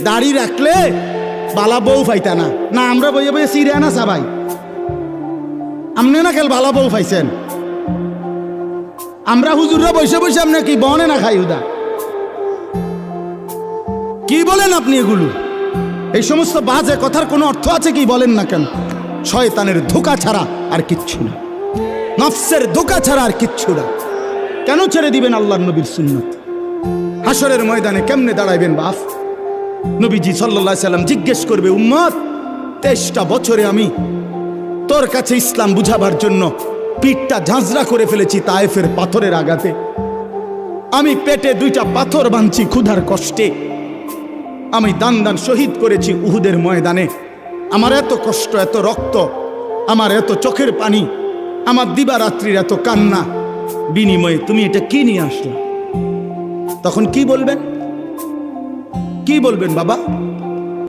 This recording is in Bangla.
দাড়ি রাখলে বালা বউ পাইতা না। না আমরা বইয়ে বইয়ে সিরিয়া না সবাই, আমনে না খেল বালা বউ পাইছেন। আমরা হুজুররা বসে বসে আপনি কি বনে না খাই উদা? কি বলেন আপনি এগুলো? এই সমস্ত বাজে কথার কোনো অর্থ আছে কি বলেন না কেন? শয়তানের ধোঁকা ছাড়া আর কিচ্ছু না, নফসের ধোঁকা ছাড়া আর কিচ্ছু না। কেন ছেড়ে দিবেন আল্লাহর নবীর সুন্নত? হাসরের ময়দানে কেমনে দাঁড়াইবেন বাপ? নবীজি সাল্লাল্লাহু আলাইহি সাল্লাম জিজ্ঞেস করবে, উম্মত 23টা বছরে আমি তোর কাছে ইসলাম বুঝাবার জন্য পিঠটা ঝাঁঝরা করে ফেলেছি তায়েফের পাথরের আঘাতে। আমি পেটে 2টা পাথর বাঁধছি ক্ষুধার কষ্টে। আমি দান দান শহীদ করেছি উহুদের ময়দানে। আমার এত কষ্ট, এত রক্ত, আমার এত চোখের পানি, আমার দিবারাত্রির এত কান্না, বিনিময়ে তুমি এটা কি নিয়ে আসলা? তখন কি বলবেন? কি বলবেন বাবা?